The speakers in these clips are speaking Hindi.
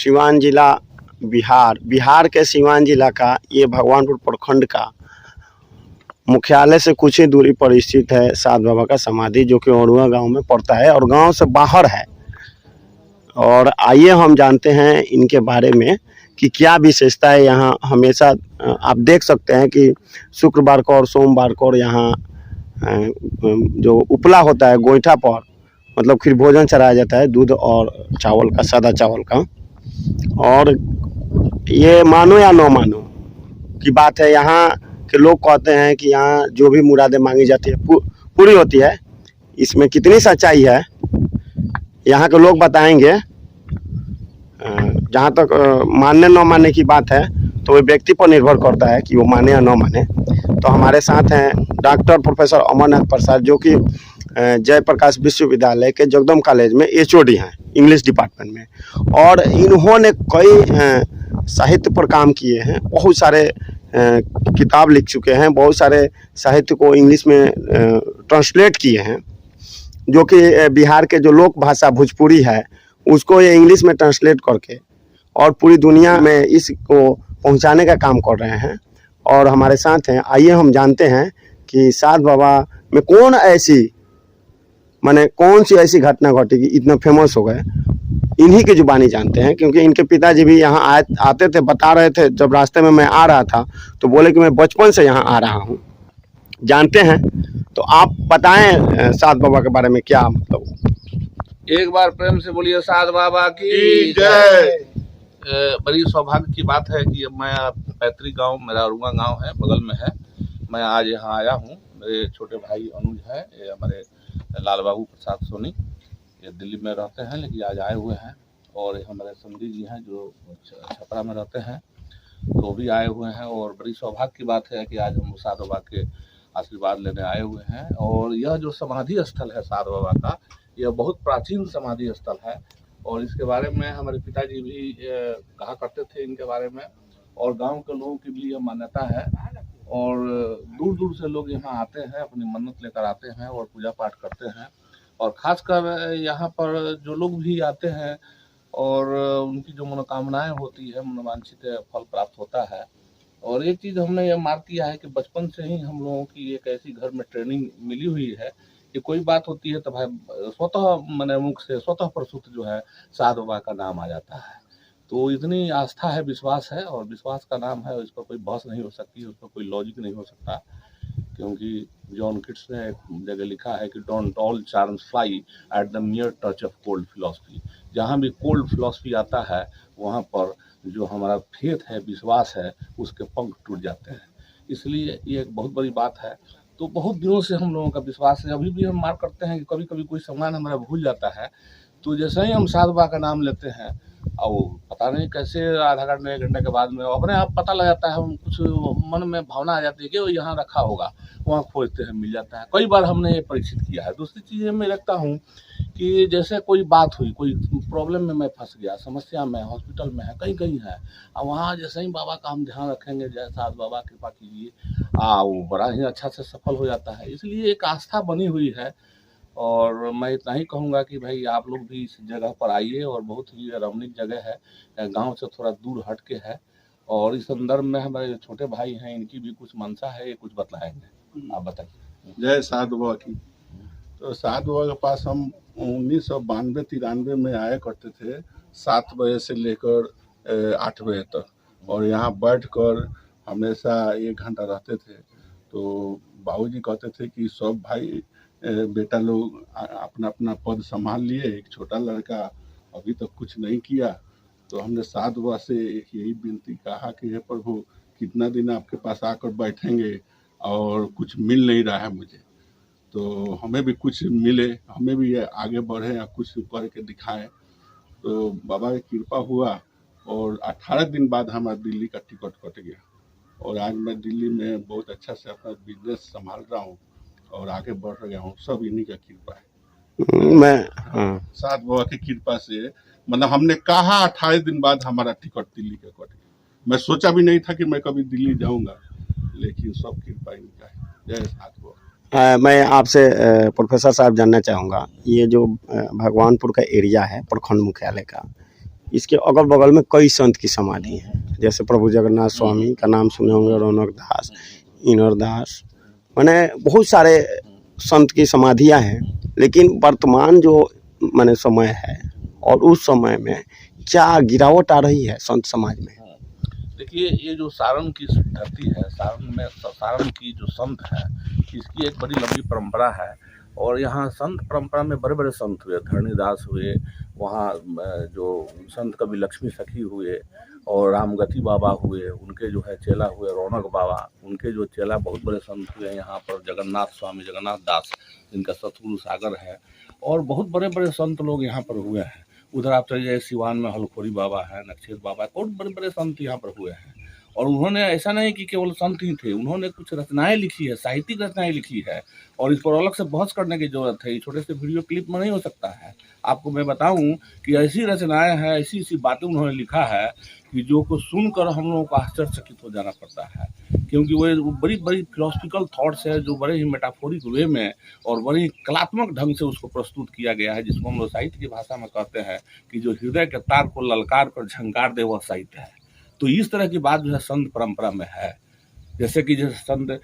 सिवान जिला बिहार के सिवान जिला का ये भगवानपुर प्रखंड का मुख्यालय से कुछ ही दूरी पर स्थित है साध बाबा का समाधि, जो कि औरुआ गांव में पड़ता है और गांव से बाहर है। और आइए हम जानते हैं इनके बारे में कि क्या विशेषता है। यहाँ हमेशा आप देख सकते हैं कि शुक्रवार को और सोमवार को और यहाँ जो उपला होता है गोईठा पर, मतलब खीर भोजन चढ़ाया जाता है दूध और चावल का, सादा चावल का। और ये मानो या न मानो की बात है, यहाँ के लोग कहते हैं कि यहाँ जो भी मुरादें मांगी जाती है पूरी होती है। इसमें कितनी सच्चाई है यहाँ के लोग बताएंगे। जहाँ तक मानने न मानने की बात है तो वो व्यक्ति पर निर्भर करता है कि वो माने या न माने। तो हमारे साथ हैं डॉक्टर प्रोफेसर अमरनाथ प्रसाद, जो कि जयप्रकाश विश्वविद्यालय के जगदम कॉलेज में एचओडी हैं इंग्लिश डिपार्टमेंट में। और इन्होंने कई साहित्य पर काम किए हैं, बहुत सारे किताब लिख चुके हैं, बहुत सारे साहित्य को इंग्लिश में ट्रांसलेट किए हैं, जो कि बिहार के जो लोक भाषा भोजपुरी है उसको ये इंग्लिश में ट्रांसलेट करके और पूरी दुनिया में इसको पहुंचाने का काम कर रहे हैं। और हमारे साथ हैं, आइए हम जानते हैं कि साध बाबा में कौन सी ऐसी घटना घटी कि इतना फेमस हो गए। इन्हीं की जुबानी जानते हैं, क्योंकि इनके पिताजी भी यहाँ आते थे, बता रहे थे। जब रास्ते में मैं आ रहा था तो बोले कि मैं बचपन से यहाँ आ रहा हूँ। जानते हैं, तो आप बताएं साध बाबा के बारे में क्या मतलब। एक बार प्रेम से बोलिए साध बाबा की जय। बड़ी सौभाग्य की बात है कि मैं पैतृक गांव, मेरा औरुआ गांव है, बगल में है। मैं आज यहाँ आया हूँ। मेरे छोटे भाई अनुज है, ये हमारे लाल बाबू प्रसाद सोनी, ये दिल्ली में रहते हैं लेकिन आज आए हुए हैं। और हमारे समधी जी हैं जो छपरा में रहते हैं, तो भी आए हुए हैं। और बड़ी सौभाग्य की बात है कि आज हम साध बाबा के आशीर्वाद लेने आए हुए हैं। और यह जो समाधि स्थल है साध बाबा का, यह बहुत प्राचीन समाधि स्थल है। और इसके बारे में हमारे पिताजी भी कहा करते थे इनके बारे में, और गांव के लोगों की भी यह मान्यता है। और दूर दूर से लोग यहाँ आते हैं, अपनी मन्नत लेकर आते हैं और पूजा पाठ करते हैं। और ख़ासकर यहाँ पर जो लोग भी आते हैं और उनकी जो मनोकामनाएं होती है, मनोवांछित फल प्राप्त होता है। और एक चीज़ हमने यह मार्क किया है कि बचपन से ही हम लोगों की एक ऐसी घर में ट्रेनिंग मिली हुई है कि कोई बात होती है तो भाई स्वतः मुख से स्वतः प्रसूत जो है साध बाबा का नाम आ जाता है। तो इतनी आस्था है, विश्वास है, और विश्वास का नाम है, इस पर कोई बहस नहीं हो सकती, उस पर कोई लॉजिक नहीं हो सकता। क्योंकि जॉन किट्स ने एक जगह लिखा है कि don't all charms fly at the मियर touch of cold philosophy. जहाँ भी कोल्ड फिलॉसफी आता है वहाँ पर जो हमारा फेथ है, विश्वास है, उसके पंख टूट जाते हैं। इसलिए ये एक बहुत बड़ी बात है। तो बहुत दिनों से हम लोगों का विश्वास है। अभी भी हम मार्क करते हैं कि कभी कभी कोई सामान हमारा भूल जाता है, तो जैसे ही हम साध बाबा का नाम लेते हैं और पता नहीं कैसे आधा घंटे 1 घंटे के बाद में अपने आप पता लग जाता है, हम कुछ मन में भावना आ जाती है कि वो यहाँ रखा होगा, वहाँ खोजते हैं मिल जाता है। कई बार हमने ये परीक्षित किया है। दूसरी चीज़ मैं रखता हूँ कि जैसे कोई बात हुई, कोई प्रॉब्लम में मैं फंस गया, समस्या में, हॉस्पिटल में है, कहीं है, और वहाँ जैसे ही बाबा का हम ध्यान रखेंगे, जय साध बाबा कृपा कीजिए, वो बड़ा ही अच्छा से सफल हो जाता है। इसलिए एक आस्था बनी हुई है। और मैं इतना ही कहूँगा कि भाई आप लोग भी इस जगह पर आइए, और बहुत ही रमणीक जगह है, गांव से थोड़ा दूर हट के है। और इस संदर्भ में हमारे छोटे भाई हैं, इनकी भी कुछ मंशा है, ये कुछ बतलाएंगे। आप बताइए। जय साध बाबा की। तो साध बाबा के पास हम 1992-93 में आया करते थे, 7 बजे से लेकर 8 बजे तक, और यहाँ बैठकर हमेशा 1 घंटा रहते थे। तो बाबूजी कहते थे कि सब भाई बेटा लोग अपना अपना पद संभाल लिए, एक छोटा लड़का अभी तक कुछ नहीं किया। तो हमने साध बाबा से यही विनती कहा कि हे प्रभु, कितना दिन आपके पास आकर बैठेंगे और कुछ मिल नहीं रहा है मुझे, तो हमें भी कुछ मिले, हमें भी आगे बढ़े या कुछ करके दिखाएं। तो बाबा की कृपा हुआ और 18 दिन बाद हमारा दिल्ली का टिकट कट गया, और आज मैं दिल्ली में बहुत अच्छा से अपना बिजनेस संभाल रहा हूँ और आगे बढ़ गया हूँ। सब इन्हीं का कृपा है। साध बाबा की कृपा से, मतलब हमने कहा 18 दिन बाद हमारा टिकट दिल्ली का कट गया। मैं सोचा भी नहीं था कि मैं कभी दिल्ली जाऊंगा, लेकिन सब कृपा इनका है। जय साध बाबा। मैं आपसे प्रोफेसर साहब जानना चाहूँगा, ये जो भगवानपुर का एरिया है प्रखंड मुख्यालय का, इसके अगल बगल में कई संत की समाधि है, जैसे प्रभु जगन्नाथ स्वामी का नाम सुने होंगे, रौनक दास, इनर दास, माने बहुत सारे संत की समाधियां हैं। लेकिन वर्तमान जो माने समय है और उस समय में क्या गिरावट आ रही है संत समाज में? देखिए, ये जो सारण की धरती है, सारण की जो संत है, इसकी एक बड़ी लंबी परंपरा है। और यहाँ संत परंपरा में बड़े बड़े संत हुए, धरणीदास हुए, वहाँ जो संत कवि लक्ष्मी सखी हुए, और रामगति बाबा हुए, उनके जो है चेला हुए रौनक बाबा, उनके जो चेला बहुत बड़े संत हुए यहाँ पर जगन्नाथ स्वामी, जगन्नाथ दास, जिनका सतगुरु सागर है, और बहुत बड़े बड़े संत लोग यहाँ पर हुए हैं। उधर आप चले जाइए, सिवान में हलखोरी बाबा है, नक्षेत्र बाबा है, बहुत बड़े बड़े संत यहाँ पर हुए हैं। और उन्होंने ऐसा नहीं कि केवल संत ही थे, उन्होंने कुछ रचनाएं लिखी है, साहित्यिक रचनाएं लिखी है, और इस पर अलग से बहस करने की जरूरत है। ये छोटे से वीडियो क्लिप में नहीं हो सकता है। आपको मैं बताऊं कि ऐसी रचनाएं हैं, ऐसी ऐसी बातें उन्होंने लिखा है कि जो को सुनकर हम लोगों को आश्चर्यचकित हो जाना पड़ता है, क्योंकि वो बड़ी बड़ी फिलोसफिकल थॉट्स है, जो बड़े ही मेटाफोरिक वे में और बड़ी कलात्मक ढंग से उसको प्रस्तुत किया गया है, जिसको हम लोग साहित्य की भाषा में कहते हैं कि जो हृदय के तार को ललकार कर झंकार दे वह साहित्य है। तो इस तरह की बात जो है संत परंपरा में है। जैसे कि जैसे संत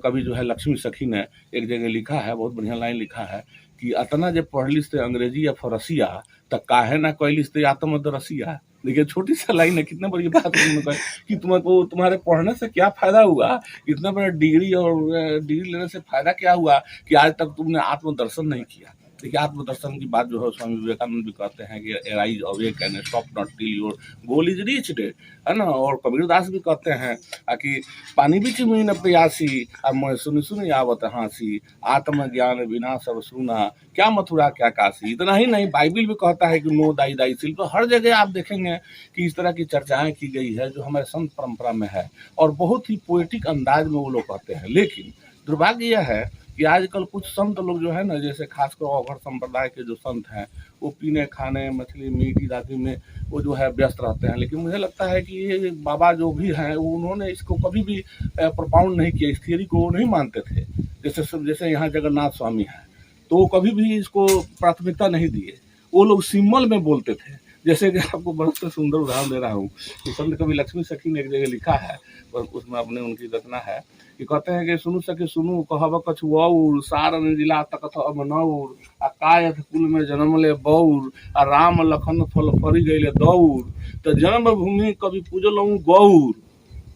कवि जो है लक्ष्मी सखी ने एक जगह लिखा है, बहुत बढ़िया लाइन लिखा है कि अतना जब पढ़लिस ते अंग्रेजी या फरसिया त काहे ना कहलिस ते आत्मदरसिया। देखिए, छोटी सा लाइन है, कितना बड़ी बात है कि तुम्हारे पढ़ने से क्या फायदा हुआ, इतना बड़ा डिग्री और डिग्री लेने से फायदा क्या हुआ कि आज तक तुमने आत्मदर्शन नहीं किया। देखिए, आत्मदर्शन की बात जो है स्वामी विवेकानंद भी कहते हैं कि arise awake and stop not till your goal is reached, है ना। और कबीरदास भी कहते हैं कि पानी बिच में न प्यासी अब मैं सुन सुन आवत हाँसी, आत्मज्ञान बिना सब सुना, क्या मथुरा क्या काशी। इतना ही नहीं, बाइबिल भी कहता है कि नो दाई दाई सिल। तो हर जगह आप देखेंगे कि इस तरह की चर्चाएं की गई है जो हमारे संत परंपरा में है, और बहुत ही पोएटिक अंदाज में वो लोग कहते हैं। लेकिन दुर्भाग्य यह है कि आजकल कुछ संत लोग जो है ना, जैसे खासकर अवघड़ संप्रदाय के जो संत हैं, वो पीने खाने मछली मीट इत्यादि में वो जो है व्यस्त रहते हैं। लेकिन मुझे लगता है कि ये बाबा जो भी हैं, उन्होंने इसको कभी भी प्रोपाउंड नहीं किया, इस थियरी को नहीं मानते थे। जैसे यहाँ जगन्नाथ स्वामी हैं, तो वो कभी भी इसको प्राथमिकता नहीं दिए, वो लोग सिंबल में बोलते थे। जैसे कि आपको बहुत सुंदर उदाहरण दे रहा हूँ कि संत कवि लक्ष्मी सखी ने एक जगह लिखा है, और उसमें अपने उनकी रचना है कि कहते हैं कि सुनु सखी सुनु कहब कछुआउर, सारण जिला तकथ अमनौर, आ कायथ कुल में जन्मले बौर, आ राम लखन फल फरी गईले दौर, तो जन्म भूमि कभी पूजलऊँ गौर,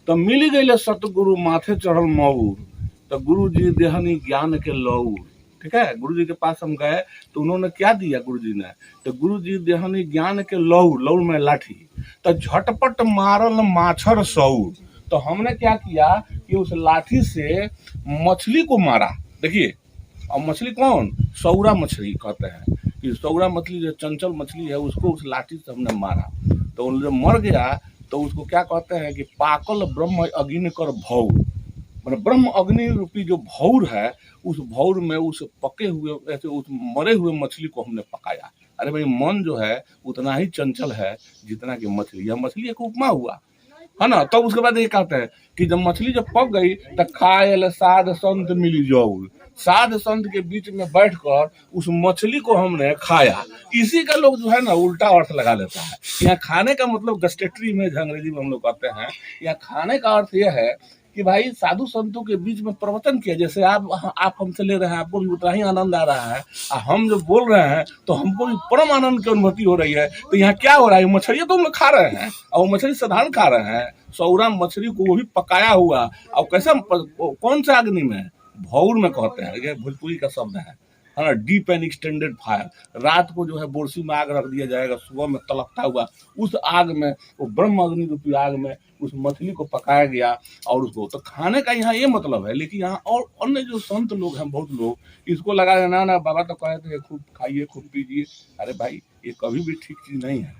तो मिल गईले सतगुरु माथे चढ़ल मौर, तो गुरु जी देहनी ज्ञान के लौर। ठीक है, गुरु जी के पास हम गए तो उन्होंने क्या दिया गुरु जी ने, तो गुरु जी देहनी ज्ञान के लौर, लौर में लाठी, तो झटपट मारल माछर सौर। तो हमने क्या किया कि उस लाठी से मछली को मारा। देखिए, और मछली कौन, सौरा मछली कहते हैं कि सौरा मछली जो चंचल मछली है, उसको उस लाठी से हमने मारा। तो जब मर गया तो उसको क्या कहते हैं कि पाकल ब्रह्म अग्नि कर भौर, मतलब ब्रह्म अग्नि रूपी जो भौर है, उस भौर में उस पके हुए ऐसे उस मरे हुए मछली को हमने पकाया। अरे भाई, मन जो है उतना ही चंचल है जितना कि मछली। यह मछली एक उपमा हुआ, है ना। तब उसके बाद ये कहते हैं कि जब मछली जब पक गई तो खायल साध संत मिली जौर, साध संत के बीच में बैठकर उस मछली को हमने खाया। इसी का लोग जो है ना उल्टा अर्थ लगा लेता है। यहाँ खाने का मतलब गस्टेटरी में अंग्रेजी में हम लोग कहते हैं, यहाँ खाने का अर्थ यह है कि भाई साधु संतों के बीच में प्रवचन किया। जैसे आप हमसे ले रहे हैं, आपको भी उतना ही आनंद आ रहा है, और हम जब बोल रहे हैं तो हमको भी परम आनंद की अनुभूति हो रही है। तो यहाँ क्या हो रहा है, मछली तो हम खा रहे हैं, और मछली साधारण खा रहे हैं, सौरा मछली को वो भी पकाया हुआ, और कैसा कौन सा अग्नि में, भौर में कहते हैं, ये भोजपुरी का शब्द है ना, डीप एंड एक्सटेंडेड फायर। रात को जो है बोरसी में आग रख दिया जाएगा, सुबह में तलकता हुआ उस आग में, वो ब्रह्म अग्नि रूपी आग में उस मछली को पकाया गया और उसको। तो खाने का यहाँ ये मतलब है। लेकिन यहाँ और अन्य जो संत लोग हैं, बहुत लोग इसको लगा देना ना, बाबा तो कहे थे खूब खाइए खूब पीजिए। अरे भाई, ये कभी भी ठीक चीज नहीं है।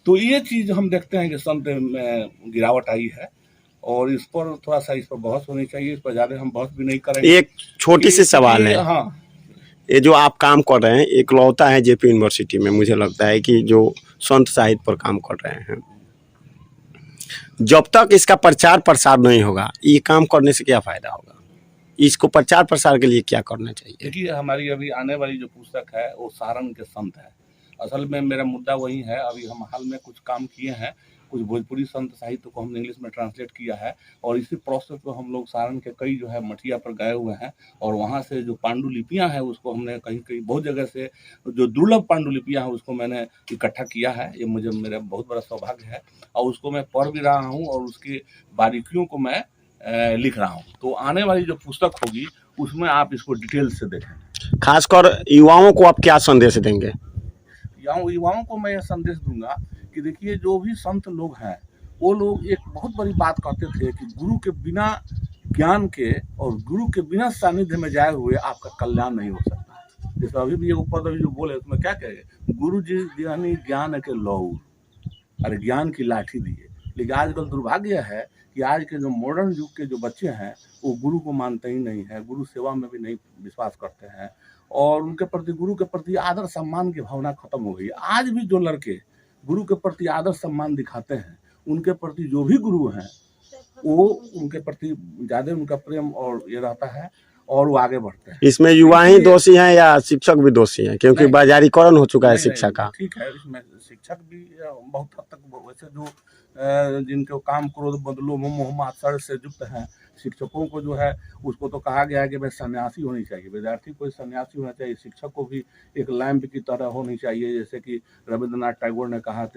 तो ये चीज हम देखते हैं कि संत में गिरावट आई है, और इस पर थोड़ा सा इस पर बहस होनी चाहिए। इस पर ज्यादा हम बहस भी नहीं करेंगे। एक छोटी सी सवाल है, हाँ, ये जो आप काम कर रहे हैं, इकलौता है जेपी यूनिवर्सिटी में, मुझे लगता है कि जो संत साहित्य पर काम कर रहे हैं, जब तक इसका प्रचार प्रसार नहीं होगा, ये काम करने से क्या फायदा होगा? इसको प्रचार प्रसार के लिए क्या करना चाहिए? देखिए, हमारी अभी आने वाली जो पुस्तक है वो सारण के संत है, असल में मेरा मुद्दा वही है। अभी हम हाल में कुछ काम किए हैं, कुछ भोजपुरी संत साहित्य को हमने इंग्लिश में ट्रांसलेट किया है और इसी प्रोसेस को हम लोग सारण के कई जो है मठिया पर गए हुए हैं और वहाँ से जो पांडुलिपियाँ हैं उसको हमने कहीं कहीं बहुत जगह से जो दुर्लभ पांडुलिपियाँ हैं उसको मैंने इकट्ठा किया है। ये मुझे मेरा बहुत बड़ा सौभाग्य है और उसको मैं पढ़ भी रहा हूँ और उसकी बारीकियों को मैं लिख रहा हूँ। तो आने वाली जो पुस्तक होगी उसमें आप इसको डिटेल से देखें। खासकर युवाओं को आप क्या संदेश देंगे? युवाओं को मैं यह संदेश दूंगा कि देखिए, जो भी संत लोग हैं वो लोग एक बहुत बड़ी बात कहते थे कि गुरु के बिना ज्ञान के और गुरु के बिना सानिध्य में जाए हुए आपका कल्याण नहीं हो सकता। जैसे अभी भी एक पद अभी जो बोले उसमें क्या कहेंगे, गुरु जी ज्ञानी ज्ञान के लौर, अरे ज्ञान की लाठी दिए। लेकिन आजकल दुर्भाग्य है कि आज के जो मॉडर्न युग के जो बच्चे हैं वो गुरु को मानते ही नहीं है, गुरु सेवा में भी नहीं विश्वास करते हैं और उनके प्रति गुरु के प्रति आदर सम्मान की भावना खत्म हो गई। आज भी जो लड़के गुरु के प्रति आदर सम्मान दिखाते हैं उनके प्रति जो भी गुरु हैं वो उनके प्रति ज़्यादा उनका प्रेम और ये रहता है और वो आगे बढ़ते हैं। इसमें युवा ही दोषी हैं या शिक्षक भी दोषी हैं, क्योंकि बाजारीकरण हो चुका है शिक्षा का? ठीक है, इसमें शिक्षक भी बहुत हद तक वैसे जो जिनको काम क्रोध बदलो मोह मात्सर्य से युक्त हैं, शिक्षकों को जो है उसको तो कहा गया है कि भाई सन्यासी होनी चाहिए, विद्यार्थी को सन्यासी होना चाहिए, शिक्षक को भी एक लैंप की तरह होनी चाहिए। जैसे कि रविंद्रनाथ टैगोर ने कहा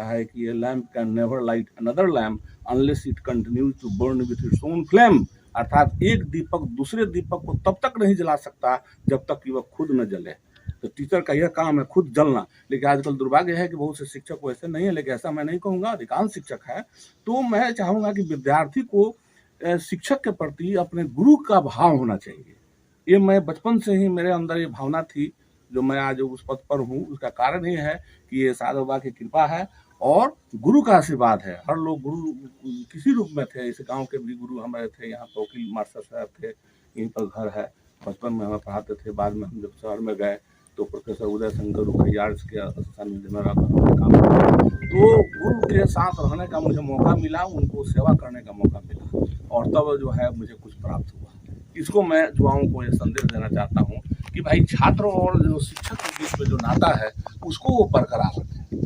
है कि ये lamp can never light another lamp unless it continues to burn with its own flame, अर्थात एक दीपक दूसरे दीपक को तब तक नहीं जला सकता जब तक कि वह खुद न जले। तो टीचर का यह काम है खुद जलना। लेकिन आजकल दुर्भाग्य है कि बहुत से शिक्षक वैसे नहीं है, लेकिन ऐसा मैं नहीं कहूँगा, अधिकांश शिक्षक है। तो मैं चाहूँगा कि विद्यार्थी को शिक्षक के प्रति अपने गुरु का भाव होना चाहिए। ये मैं बचपन से ही मेरे अंदर ये भावना थी, जो मैं आज उस पद पर हूँ उसका कारण ये है कि ये साधु बाबा की कृपा है और गुरु का आशीर्वाद है। हर लोग गुरु किसी रूप में थे, इस गांव के भी गुरु हमारे थे, यहाँ पर वकील मास्टर साहब थे, यहीं पर घर है, बचपन में हमें पढ़ाते थे। बाद में हम जब शहर में गए तो प्रोफेसर उदय शंकर रुखैयार्स के सानिध्य में रहकर हमने काम किया। तो गुरु के साथ रहने का मुझे मौका मिला, उनको सेवा करने का मौका मिला और तब जो है मुझे कुछ प्राप्त हुआ। इसको मैं युवाओं को ये संदेश देना चाहता हूँ कि भाई छात्र और जो शिक्षक के बीच में जो नाता है उसको वो बरकरार रखें।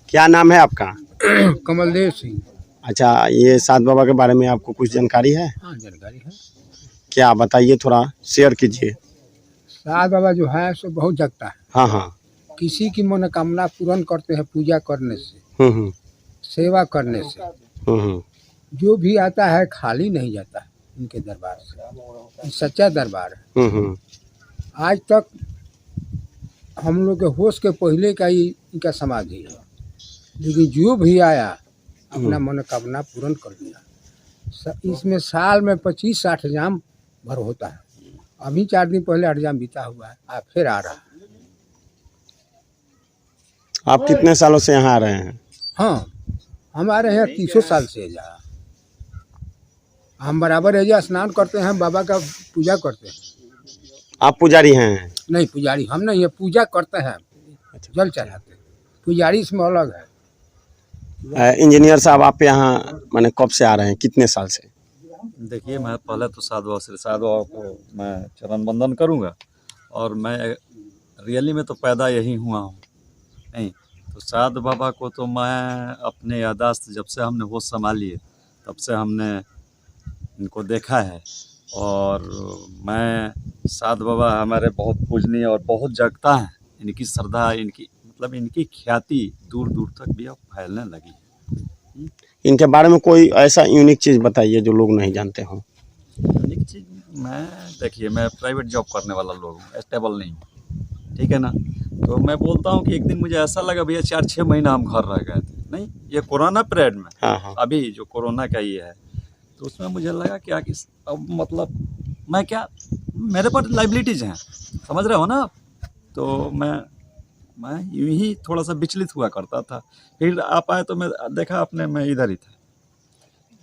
क्या नाम है आपका? कमलदेव सिंह। अच्छा, ये सात बाबा के बारे में आपको कुछ जानकारी है? हाँ, जानकारी है। क्या बताइए, थोड़ा शेयर कीजिए। सात बाबा जो है सो बहुत जगता है। हाँ हाँ। किसी की मनोकामना पूर्ण करते हैं पूजा करने से, सेवा करने से। जो भी आता है खाली नहीं जाता है इनके दरबार से, सच्चा दरबार है। आज तक हम लोग के होश के पहले का ही इनका समाधि है, लेकिन जो भी आया अपना मनोकामना पूर्ण कर दिया। इसमें साल में 25-60 हजाम भर होता है। अभी 4 दिन पहले 8 हजाम बीता हुआ है, फिर आ रहा है। आप कितने सालों से यहाँ आ रहे हैं? हाँ, हमारे यहाँ 30 साल से जा। हम बराबर एजा स्नान करते हैं, बाबा का पूजा करते हैं। आप पुजारी हैं? नहीं, पुजारी हम नहीं है, पूजा करते हैं, जल चढ़ाते हैं। पुजारी इसमें अलग है। इंजीनियर साहब, आप यहाँ मैंने कब से आ रहे हैं, कितने साल से? देखिए, मैं पहले तो साधु बाबा को मैं चरण वंदन करूँगा और मैं रियली में तो पैदा यही हुआ हूँ, नहीं तो साधु बाबा को तो मैं अपने यादाश्त जब से हमने होश संभाली है तब से हमने इनको देखा है। और मैं साधु बाबा हमारे बहुत पूजनीय और बहुत जगता है। इनकी श्रद्धा, इनकी मतलब इनकी ख्याति दूर दूर तक भी अब फैलने लगी है। इनके बारे में कोई ऐसा यूनिक चीज़ बताइए जो लोग नहीं जानते हों। यूनिक चीज़, मैं देखिए, मैं प्राइवेट जॉब करने वाला लोग हूँ, स्टेबल नहीं हूँ, ठीक है ना। तो मैं बोलता हूँ कि एक दिन मुझे ऐसा लगा भैया 4-6 महीना हम घर रह गए थे, नहीं ये कोरोना पीरियड में। हाँ। अभी जो कोरोना का ये है तो उसमें मुझे लगा क्या कि अब मतलब मैं क्या, मेरे पर लाइबिलिटीज़ हैं, समझ रहे हो ना आप। तो मैं यूं ही थोड़ा सा विचलित हुआ करता था। फिर आप आए तो मैं देखा अपने, मैं इधर ही था।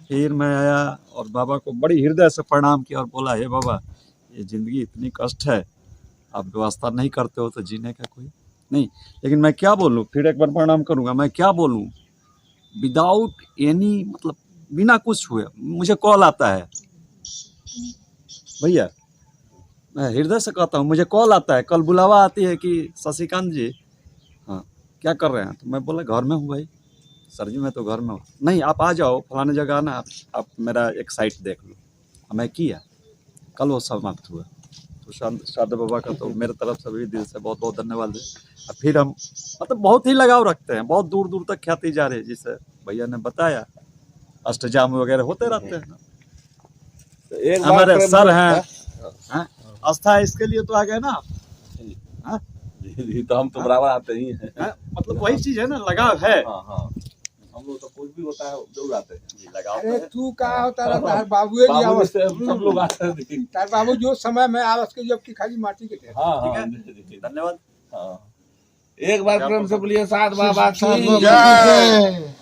फिर मैं आया और बाबा को बड़ी हृदय से प्रणाम किया और बोला, हे बाबा, ये ज़िंदगी इतनी कष्ट है, आप व्यवस्था नहीं करते हो तो जीने का कोई नहीं। लेकिन मैं क्या बोलूँ, फिर एक बार प्रणाम करूँगा, मैं क्या बोलूँ, विदाउट एनी मतलब बिना कुछ हुए मुझे कॉल आता है, भैया मैं हृदय से कहता हूँ, मुझे कॉल आता है, कल बुलावा आती है कि शशिकांत जी, हाँ क्या कर रहे हैं, तो मैं बोला घर में हूँ भाई। सर जी मैं तो घर में हूँ। नहीं आप आ जाओ फलाने जगह ना, आप मेरा एक साइट देख लो। मैं किया, कल वो समाप्त हुआ। तो शारदा बाबा का तो मेरे तरफ से भी दिल से बहुत बहुत धन्यवाद है। और फिर हम मतलब बहुत ही लगाव रखते हैं, बहुत दूर दूर तक ख्याति जा रही है, जिसे भैया ने बताया अष्टजाम वगैरह होते रहते हैं। तो एक बार हमारे प्रेम सर से- हैं आस्था, इसके लिए तो आ गए ना। हाँ? जी, तो हम तो बराबर आते ही हैं। हाँ, मतलब वही चीज है ना, लगाव है। हाँ हाँ, हम लोग तो कुछ भी होता है जरूर आते हैं जी, लगाव अरे है। तू कहा होता रहा तार बाबू जी बाबू आवस, से सब लोग आते हैं। तार बाबू जो समय में आवस के जब की खाली माटी के थे। हाँ ठीक हाँ है? जी, जी, धन्यवाद। हाँ। एक बार प्रेम से बोलिए साध बाबा की जय।